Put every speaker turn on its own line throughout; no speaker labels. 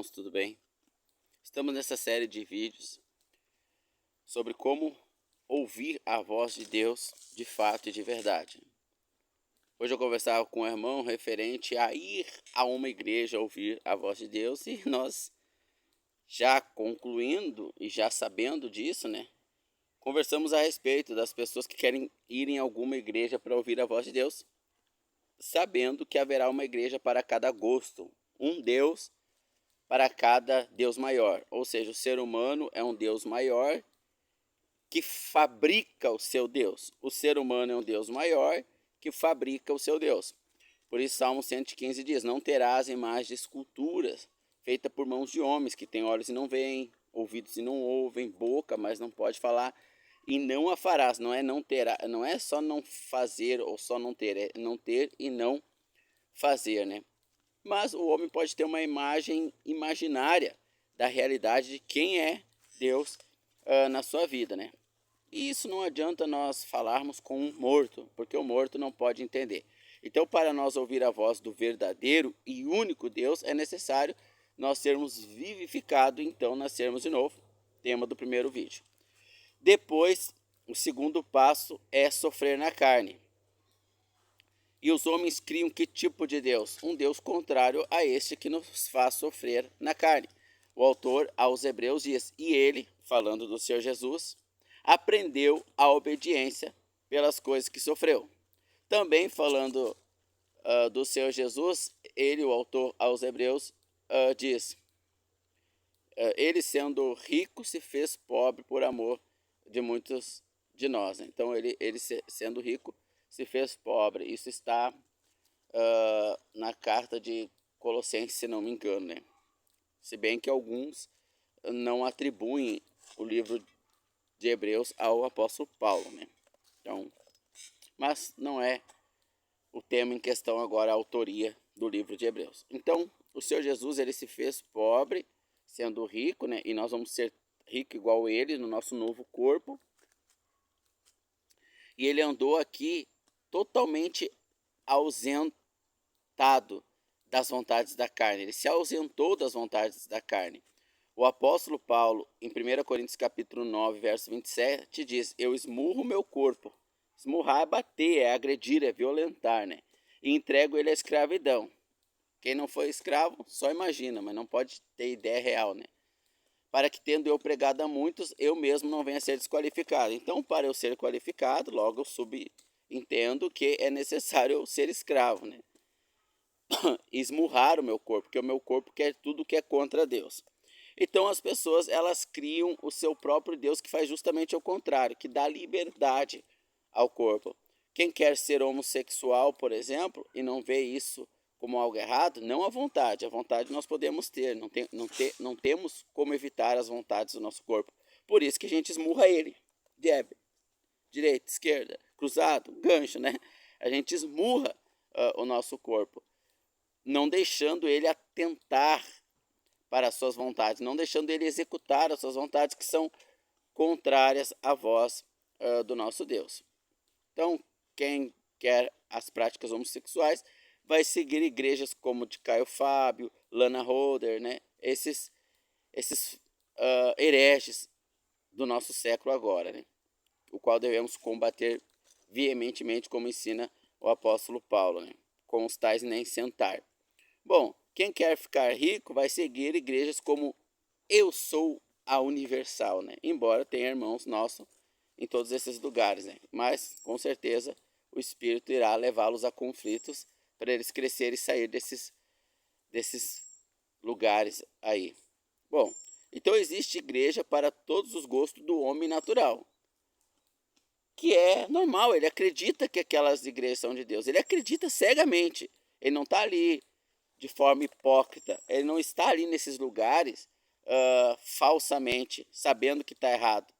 irmãos, tudo bem? Estamos nessa série de vídeos sobre como ouvir a voz de Deus de fato e de verdade. Hoje eu conversava com um irmão referente a ir a uma igreja ouvir a voz de Deus e nós já concluindo e já sabendo disso, né? Conversamos a respeito das pessoas que querem ir em alguma igreja para ouvir a voz de Deus, sabendo que haverá uma igreja para cada gosto, um Deus para cada Deus maior. Ou seja, o ser humano é um Deus maior que fabrica o seu Deus. O ser humano é um Deus maior que fabrica o seu Deus. Por isso, Salmo 115 diz: não terás imagem de esculturas feita por mãos de homens, que têm olhos e não veem, ouvidos e não ouvem, boca, mas não pode falar, e não a farás. Não é não terá, não é só não fazer ou só não ter, é não ter e não fazer, né? Mas o homem pode ter uma imagem imaginária da realidade de quem é Deus na sua vida, né? E isso não adianta nós falarmos com um morto, porque o morto não pode entender. Então, para nós ouvir a voz do verdadeiro e único Deus, é necessário nós sermos vivificados, então nascermos de novo, tema do primeiro vídeo. Depois, o segundo passo é sofrer na carne. E os homens criam que tipo de Deus? Um Deus contrário a este que nos faz sofrer na carne. O autor aos Hebreus diz: e ele, falando do Senhor Jesus, aprendeu a obediência pelas coisas que sofreu. Também falando do Senhor Jesus, ele, o autor aos Hebreus, diz: ele sendo rico se fez pobre por amor de muitos de nós. Então ele sendo rico se fez pobre. Isso está na carta de Colossenses, se não me engano, né? Se bem que alguns não atribuem o livro de Hebreus ao apóstolo Paulo, né? Então, mas não é o tema em questão agora, a autoria do livro de Hebreus. Então, o Senhor Jesus, ele se fez pobre, sendo rico, né? E nós vamos ser ricos igual ele no nosso novo corpo. E ele andou aqui totalmente ausentado das vontades da carne. Ele se ausentou das vontades da carne. O apóstolo Paulo, em 1 Coríntios capítulo 9, verso 27, diz: eu esmurro meu corpo. Esmurrar é bater, é agredir, é violentar, né? E entrego ele à escravidão. Quem não foi escravo, só imagina, mas não pode ter ideia real, né? Para que, tendo eu pregado a muitos, eu mesmo não venha a ser desqualificado. Então, para eu ser qualificado, logo eu subentendo que é necessário eu ser escravo, né? Esmurrar o meu corpo, porque o meu corpo quer tudo que é contra Deus. Então as pessoas, elas criam o seu próprio Deus, que faz justamente o contrário, que dá liberdade ao corpo. Quem quer ser homossexual, por exemplo, e não vê isso como algo errado, não à vontade. A vontade nós podemos ter, não temos como evitar as vontades do nosso corpo. Por isso que a gente esmurra ele. Direita, esquerda, cruzado, gancho, né? A gente esmurra o nosso corpo, não deixando ele atentar para as suas vontades, não deixando ele executar as suas vontades que são contrárias à voz do nosso Deus. Então, quem quer as práticas homossexuais vai seguir igrejas como de Caio Fábio, Lana Holder, né? Esses hereges do nosso século agora, né? O qual devemos combater veementemente, como ensina o apóstolo Paulo, né? Com os tais nem sentar. Bom, quem quer ficar rico vai seguir igrejas como Eu Sou a Universal, né? Embora tenha irmãos nossos em todos esses lugares, né? Mas, com certeza, o Espírito irá levá-los a conflitos para eles crescerem e sair desses lugares aí. Bom, então existe igreja para todos os gostos do homem natural, que é normal, ele acredita que aquelas igrejas são de Deus, ele acredita cegamente, ele não está ali de forma hipócrita, ele não está ali nesses lugares falsamente, sabendo que está errado,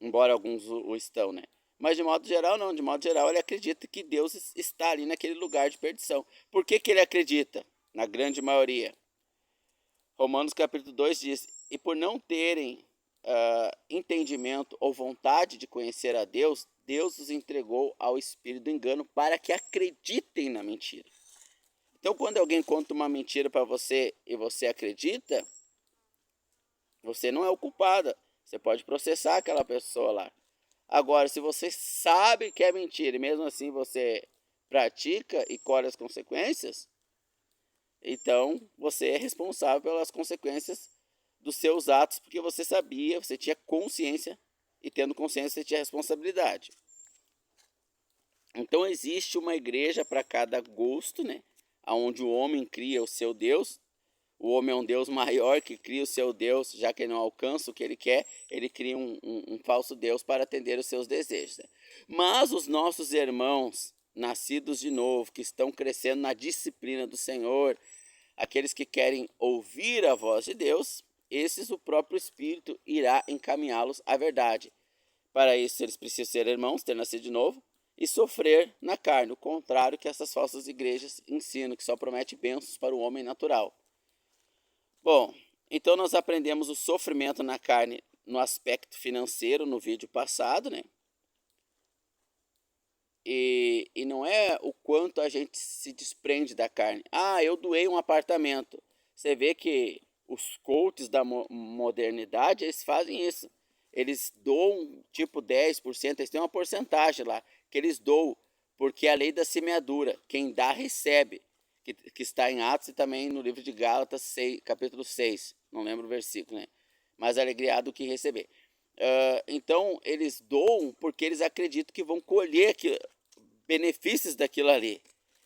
embora alguns o estão, né? Mas de modo geral não, de modo geral ele acredita que Deus está ali naquele lugar de perdição. Por que ele acredita? Na grande maioria. Romanos capítulo 2 diz: e por não terem entendimento ou vontade de conhecer a Deus, Deus os entregou ao espírito do engano para que acreditem na mentira. Então, quando alguém conta uma mentira para você e você acredita, você não é o culpado. Você pode processar aquela pessoa lá. Agora, se você sabe que é mentira e mesmo assim você pratica e colhe as consequências, então você é responsável pelas consequências dos seus atos, porque você sabia, você tinha consciência, e tendo consciência você tinha responsabilidade. Então existe uma igreja para cada gosto, né? Onde o homem cria o seu Deus. O homem é um Deus maior que cria o seu Deus, já que ele não alcança o que ele quer, ele cria um falso Deus para atender os seus desejos. Né? Mas os nossos irmãos, nascidos de novo, que estão crescendo na disciplina do Senhor, aqueles que querem ouvir a voz de Deus, esses o próprio Espírito irá encaminhá-los à verdade. Para isso, eles precisam ser irmãos, ter nascido de novo, e sofrer na carne, o contrário que essas falsas igrejas ensinam, que só promete bênçãos para o homem natural. Bom, então nós aprendemos o sofrimento na carne no aspecto financeiro no vídeo passado, né? E não é o quanto a gente se desprende da carne. Ah, eu doei um apartamento. Você vê que os coaches da modernidade, eles fazem isso. Eles doam tipo 10%, eles têm uma porcentagem lá, que eles doam, porque é a lei da semeadura. Quem dá, recebe. Que está em Atos e também no livro de Gálatas, 6, capítulo 6. Não lembro o versículo, né? Mas alegria do que receber. Então, eles doam porque eles acreditam que vão colher benefícios daquilo ali.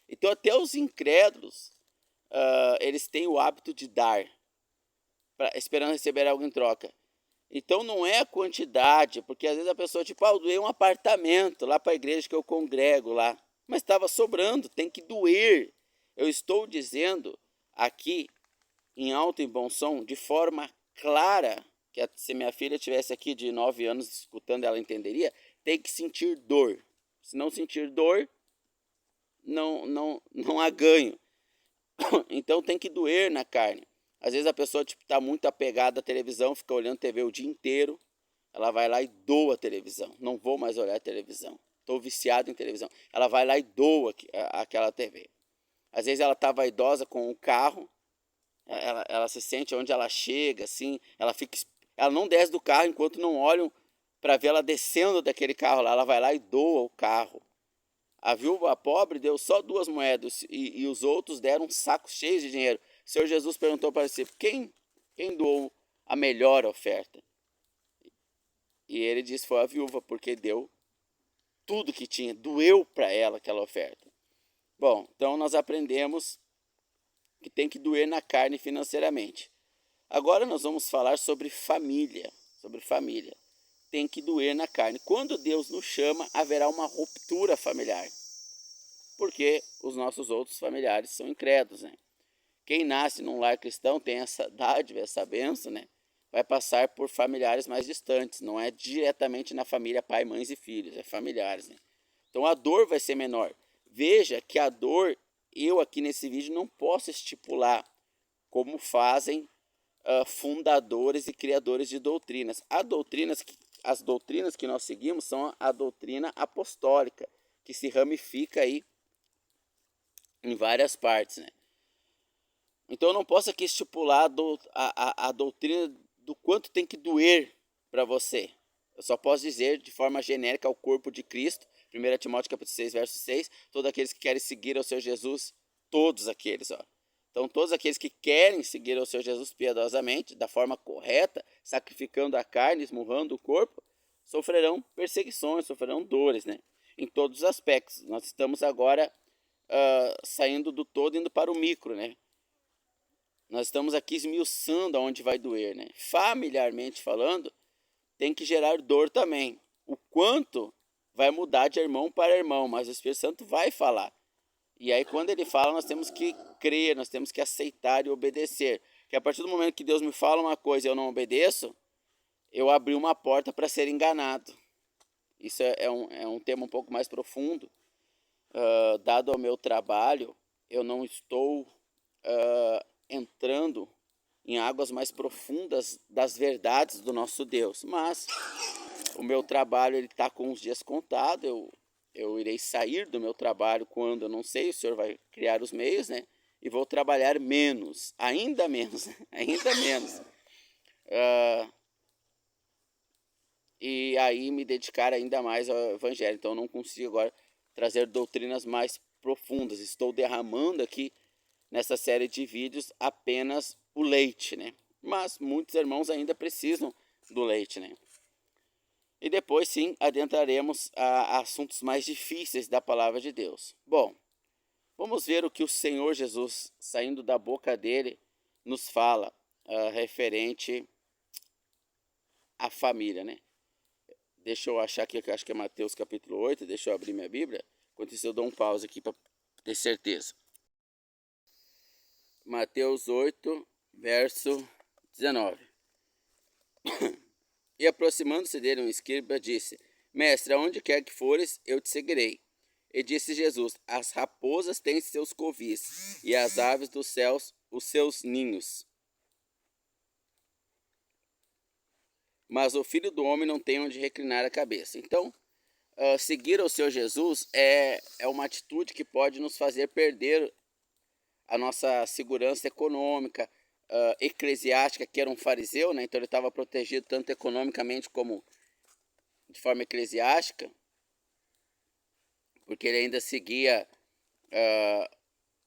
Então, até os incrédulos, eles têm o hábito de dar, esperando receber algo em troca. Então, não é a quantidade, porque às vezes a pessoa, tipo, eu doei um apartamento lá para a igreja que eu congrego lá, mas estava sobrando, tem que doer. Eu estou dizendo aqui, em alto e bom som, de forma clara, que se minha filha tivesse aqui de 9 anos escutando, ela entenderia, tem que sentir dor. Se não sentir dor, não há ganho. Então tem que doer na carne. Às vezes a pessoa está muito apegada à televisão, fica olhando TV o dia inteiro, ela vai lá e doa a televisão. Não vou mais olhar a televisão. Estou viciado em televisão. Ela vai lá e doa aquela TV. Às vezes ela está vaidosa com o carro, ela se sente onde ela chega, assim, ela não desce do carro enquanto não olham para ver ela descendo daquele carro lá. Ela vai lá e doa o carro. A viúva pobre deu só 2 moedas e os outros deram sacos cheios de dinheiro. O Senhor Jesus perguntou para si, quem doou a melhor oferta? E ele disse, foi a viúva, porque deu tudo que tinha, doeu para ela aquela oferta. Bom, então nós aprendemos que tem que doer na carne financeiramente. Agora nós vamos falar sobre família. Tem que doer na carne. Quando Deus nos chama, haverá uma ruptura familiar. Porque os nossos outros familiares são incrédulos, né? Quem nasce num lar cristão tem essa dádiva, essa bênção, né? Vai passar por familiares mais distantes. Não é diretamente na família pai, mães e filhos, é familiares, né? Então a dor vai ser menor. Veja que a dor, eu aqui nesse vídeo não posso estipular como fazem fundadores e criadores de doutrinas. As doutrinas que nós seguimos são a doutrina apostólica, que se ramifica aí em várias partes, né? Então eu não posso aqui estipular a doutrina do quanto tem que doer para você. Eu só posso dizer de forma genérica ao corpo de Cristo, 1 Timóteo capítulo 6, verso 6, todos aqueles que querem seguir ao Senhor Jesus, todos aqueles, ó. Então todos aqueles que querem seguir ao Senhor Jesus piedosamente, da forma correta, sacrificando a carne, esmurrando o corpo, sofrerão perseguições, sofrerão dores, né? Em todos os aspectos. Nós estamos agora saindo do todo, indo para o micro, né? Nós estamos aqui esmiuçando aonde vai doer, né? Familiarmente falando, tem que gerar dor também. O quanto vai mudar de irmão para irmão, mas o Espírito Santo vai falar. E aí quando ele fala, nós temos que crer, nós temos que aceitar e obedecer. Porque a partir do momento que Deus me fala uma coisa e eu não obedeço, eu abri uma porta para ser enganado. Isso é um tema um pouco mais profundo. Dado ao meu trabalho, eu não estou entrando em águas mais profundas das verdades do nosso Deus. Mas o meu trabalho está com os dias contados. Eu irei sair do meu trabalho quando, eu não sei, o Senhor vai criar os meios, né? e vou trabalhar menos, ainda menos, ainda menos. E aí me dedicar ainda mais ao evangelho. Então não consigo agora trazer doutrinas mais profundas. Estou derramando aqui nessa série de vídeos apenas o leite, né? Mas muitos irmãos ainda precisam do leite, né? E depois sim adentraremos a assuntos mais difíceis da palavra de Deus. Bom, vamos ver o que o Senhor Jesus, saindo da boca dele, nos fala referente à família, né? Deixa eu achar aqui, que eu acho que é Mateus capítulo 8, deixa eu abrir minha Bíblia. Enquanto isso eu dou um pause aqui para ter certeza. Mateus 8, verso 19. E aproximando-se dele um escriba, disse: Mestre, aonde quer que fores, eu te seguirei. E disse Jesus: As raposas têm seus covis, e as aves dos céus os seus ninhos. Mas o Filho do Homem não tem onde reclinar a cabeça. Então, seguir ao Senhor Jesus é uma atitude que pode nos fazer perder a nossa segurança econômica, eclesiástica, que era um fariseu, né? Então ele estava protegido tanto economicamente como de forma eclesiástica, porque ele ainda seguia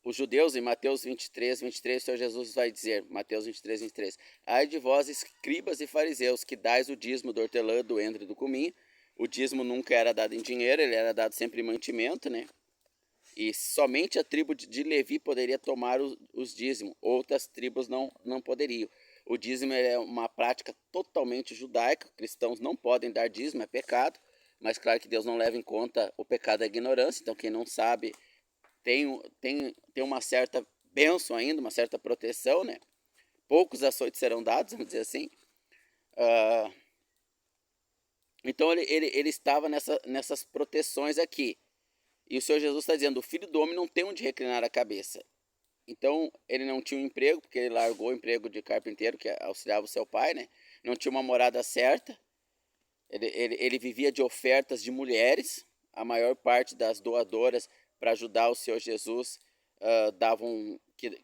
os judeus. Em Mateus 23, o Senhor Jesus vai dizer, Mateus 23, 23, ai de vós, escribas e fariseus, que dais o dízimo do hortelã, do endro e do cominho. O dízimo nunca era dado em dinheiro, ele era dado sempre em mantimento, né? E somente a tribo de Levi poderia tomar os dízimos, outras tribos não poderiam. O dízimo é uma prática totalmente judaica, cristãos não podem dar dízimo, é pecado, mas claro que Deus não leva em conta o pecado da ignorância, então quem não sabe tem uma certa bênção ainda, uma certa proteção, né? Poucos açoites serão dados, vamos dizer assim. Então ele estava nessas proteções aqui. E o Senhor Jesus está dizendo: o Filho do Homem não tem onde reclinar a cabeça. Então ele não tinha um emprego, porque ele largou o emprego de carpinteiro que auxiliava o seu pai, né? Não tinha uma morada certa. Ele vivia de ofertas de mulheres. A maior parte das doadoras para ajudar o Senhor Jesus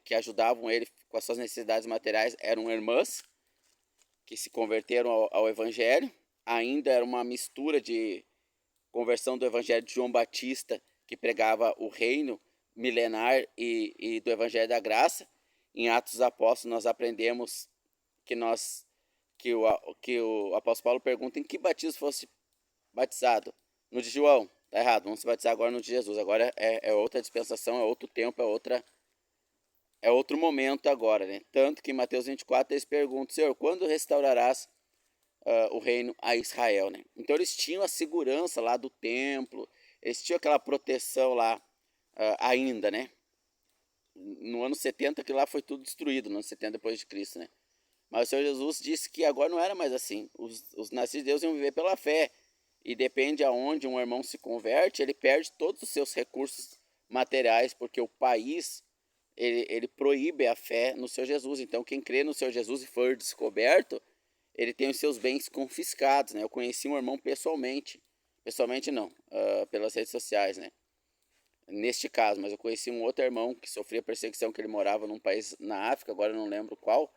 que ajudavam ele com as suas necessidades materiais eram irmãs que se converteram ao Evangelho. Ainda era uma mistura de conversão do Evangelho de João Batista, que pregava o reino milenar, e do Evangelho da Graça. Em Atos dos Apóstolos nós aprendemos que o apóstolo Paulo pergunta em que batismo fosse batizado. No de João, tá errado, vamos se batizar agora no de Jesus. Agora é outra dispensação, é outro tempo, é outro momento agora, né? Tanto que em Mateus 24 eles perguntam: Senhor, quando restaurarás o reino a Israel, né? Então eles tinham a segurança lá do templo, eles tinham aquela proteção lá ainda, né? No ano 70 que lá foi tudo destruído, no ano 70 depois de Cristo, né? Mas o Senhor Jesus disse que agora não era mais assim. Os nascidos de Deus iam viver pela fé. E depende aonde um irmão se converte, ele perde todos os seus recursos materiais, porque o país ele proíbe a fé no Senhor Jesus. Então quem crê no Senhor Jesus e for descoberto, ele tem os seus bens confiscados, né? Eu conheci um irmão pessoalmente não, pelas redes sociais, né? Neste caso, mas eu conheci um outro irmão que sofria perseguição, que ele morava num país na África, agora eu não lembro qual.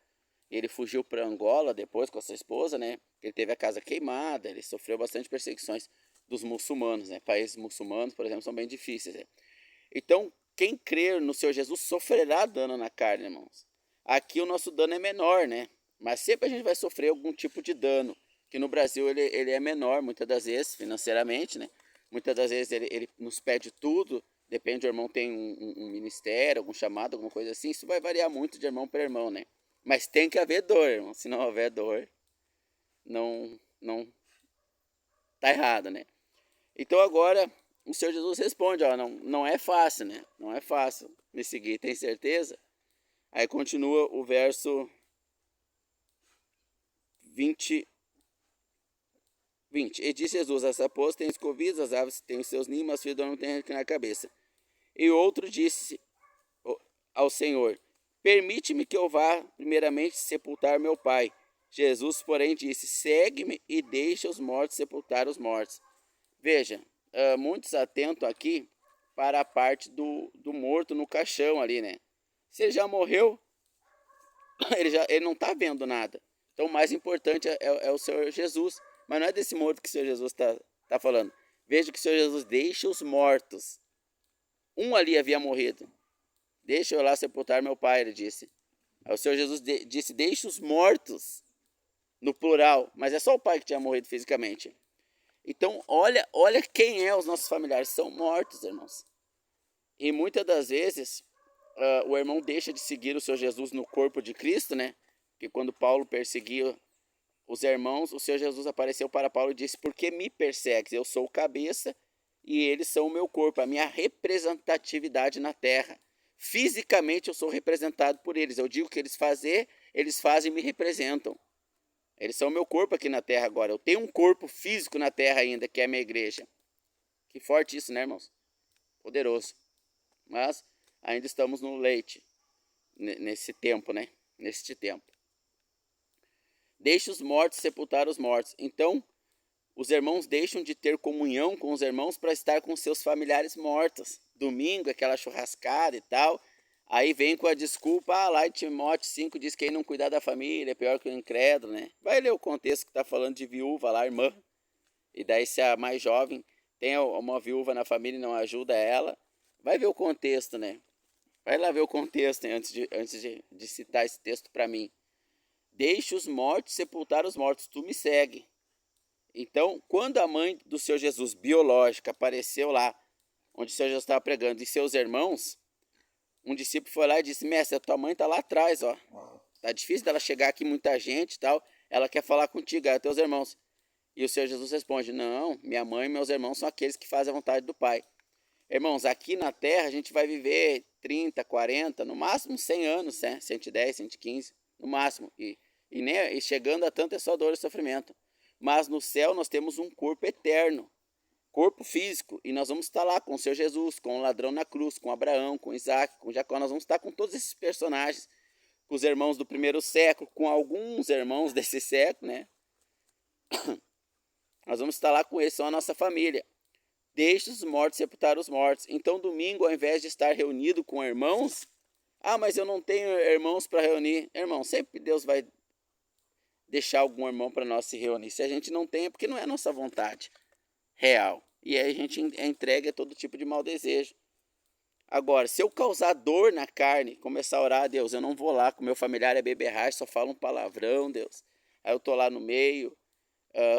Ele fugiu para Angola depois com a sua esposa, né? Ele teve a casa queimada, ele sofreu bastante perseguições dos muçulmanos, né? Países muçulmanos, por exemplo, são bem difíceis, né? Então, quem crer no Senhor Jesus sofrerá dano na carne, irmãos. Aqui o nosso dano é menor, né? Mas sempre a gente vai sofrer algum tipo de dano, que no Brasil ele é menor, muitas das vezes, financeiramente, né? Muitas das vezes ele nos pede tudo, depende, o irmão tem um ministério, algum chamado, alguma coisa assim, isso vai variar muito de irmão para irmão, né? Mas tem que haver dor, irmão. Se não houver dor, não tá errado, né? Então agora o Senhor Jesus responde, ó, não é fácil, né? Não é fácil me seguir, tem certeza? Aí continua o verso 20. E disse Jesus: as raposas têm os covis, as aves têm os seus ninhos, mas o filho do homem tem na cabeça. E outro disse ao Senhor: permite-me que eu vá primeiramente sepultar meu pai. Jesus, porém, disse: segue-me e deixa os mortos sepultar os mortos. Veja, muitos atentam aqui para a parte do morto no caixão ali, né? Se ele já morreu, ele não está vendo nada. Então o mais importante é o Senhor Jesus. Mas não é desse morto que o Senhor Jesus tá falando. Veja que o Senhor Jesus deixa os mortos. Um ali havia morrido. Deixa eu lá sepultar meu pai, ele disse. Aí o Senhor Jesus disse, deixa os mortos, no plural. Mas é só o pai que tinha morrido fisicamente. Então olha quem é os nossos familiares. São mortos, irmãos. E muitas das vezes o irmão deixa de seguir o Senhor Jesus no corpo de Cristo, né? Porque quando Paulo perseguia os irmãos, o Senhor Jesus apareceu para Paulo e disse, por que me persegues? Eu sou o cabeça e eles são o meu corpo, a minha representatividade na terra. Fisicamente eu sou representado por eles. Eu digo o que eles fazem e me representam. Eles são o meu corpo aqui na terra agora. Eu tenho um corpo físico na terra ainda, que é a minha igreja. Que forte isso, né, irmãos? Poderoso. Mas ainda estamos no leite, nesse tempo, né? Neste tempo. Deixe os mortos sepultar os mortos. Então, os irmãos deixam de ter comunhão com os irmãos para estar com seus familiares mortos. Domingo, aquela churrascada e tal. Aí vem com a desculpa, lá em Timóteo 5 diz que quem não cuidar da família é pior que o incrédulo, né? Vai ler o contexto que está falando de viúva lá, irmã. E daí se a mais jovem tem uma viúva na família e não ajuda ela, vai ver o contexto, né? Vai lá ver o contexto, né? antes de citar esse texto para mim. Deixe os mortos sepultar os mortos, tu me segue. Então, quando a mãe do Senhor Jesus, biológica, apareceu lá, onde o Senhor Jesus estava pregando, e seus irmãos, um discípulo foi lá e disse, mestre, a tua mãe está lá atrás, ó. Tá difícil dela chegar aqui, muita gente e tal, ela quer falar contigo, é teus irmãos. E o Senhor Jesus responde, não, minha mãe e meus irmãos são aqueles que fazem a vontade do Pai. Irmãos, aqui na Terra a gente vai viver 30, 40, no máximo 100 anos, né? 110, 115, no máximo. E chegando a tanto é só dor e sofrimento. Mas no céu nós temos um corpo eterno, corpo físico, e nós vamos estar lá com o Senhor Jesus, com o ladrão na cruz, com Abraão, com Isaac, com Jacó, nós vamos estar com todos esses personagens, com os irmãos do primeiro século, com alguns irmãos desse século, né? Nós vamos estar lá com eles, são a nossa família. Deixe os mortos sepultar os mortos. Então domingo, ao invés de estar reunido com irmãos, mas eu não tenho irmãos para reunir. Irmão, sempre Deus vai deixar algum irmão para nós se reunir. Se a gente não tem, é porque não é a nossa vontade real. E aí a gente entrega todo tipo de mau desejo. Agora, se eu causar dor na carne, começar a orar, Deus, eu não vou lá, com meu familiar é beberragem, só fala um palavrão, Deus. Aí eu tô lá no meio.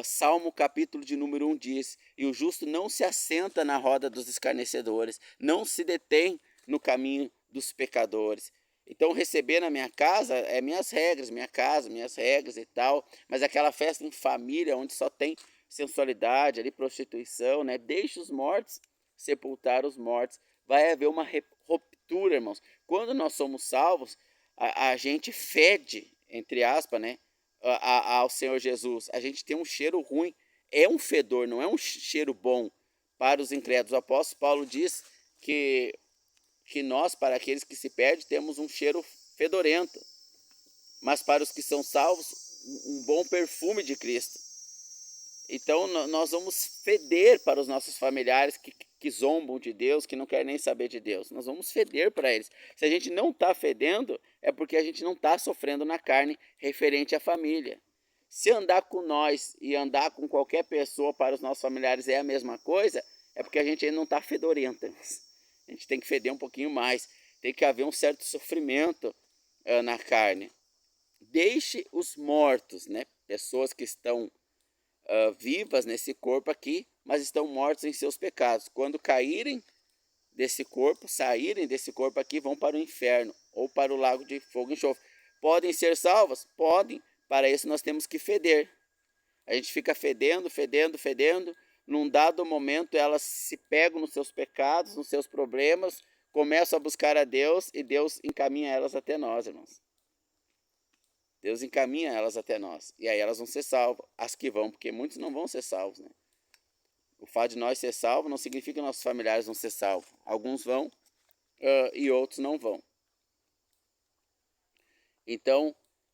Salmo capítulo de número 1 diz, e o justo não se assenta na roda dos escarnecedores, não se detém no caminho dos pecadores. Então receber na minha casa é minhas regras, minha casa, minhas regras e tal, mas aquela festa em família onde só tem sensualidade, ali prostituição, né? Deixa os mortos sepultar os mortos. Vai haver uma ruptura, irmãos. Quando nós somos salvos, a gente fede, entre aspas, né? Ao Senhor Jesus. A gente tem um cheiro ruim. É um fedor, não é um cheiro bom para os incrédulos. O apóstolo Paulo diz que nós, para aqueles que se perdem, temos um cheiro fedorento. Mas para os que são salvos, um bom perfume de Cristo. Então nós vamos feder para os nossos familiares que zombam de Deus, que não querem nem saber de Deus. Nós vamos feder para eles. Se a gente não está fedendo, é porque a gente não está sofrendo na carne referente à família. Se andar com nós e andar com qualquer pessoa para os nossos familiares é a mesma coisa, é porque a gente ainda não está fedorento. A gente tem que feder um pouquinho mais. Tem que haver um certo sofrimento na carne. Deixe os mortos, né? Pessoas que estão vivas nesse corpo aqui, mas estão mortos em seus pecados. Quando caírem desse corpo, saírem desse corpo aqui, vão para o inferno ou para o lago de fogo e enxofre. Podem ser salvas? Podem. Para isso nós temos que feder. A gente fica fedendo, fedendo, fedendo. Num dado momento elas se pegam nos seus pecados, nos seus problemas, começam a buscar a Deus e Deus encaminha elas até nós, irmãos. Deus encaminha elas até nós. E aí elas vão ser salvas. As que vão, porque muitos não vão ser salvos, né? O fato de nós ser salvos não significa que nossos familiares vão ser salvos. Alguns vão e outros não vão. Então,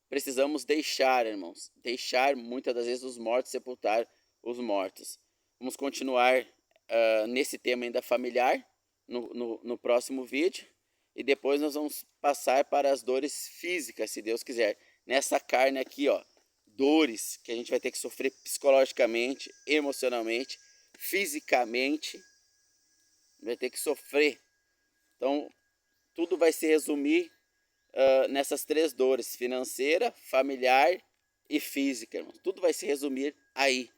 precisamos deixar, irmãos. Deixar muitas das vezes os mortos sepultar os mortos. Vamos continuar nesse tema ainda familiar no próximo vídeo. e depois nós vamos passar para as dores físicas, se Deus quiser. Nessa carne aqui, ó, dores que a gente vai ter que sofrer psicologicamente, emocionalmente, fisicamente, vai ter que sofrer. Então, tudo vai se resumir nessas três dores: financeira, familiar e física, irmãos. Tudo vai se resumir aí,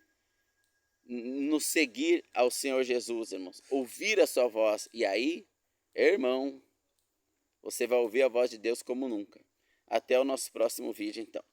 no seguir ao Senhor Jesus, irmãos. Ouvir a sua voz. E aí, irmão, você vai ouvir a voz de Deus como nunca. Até o nosso próximo vídeo, então.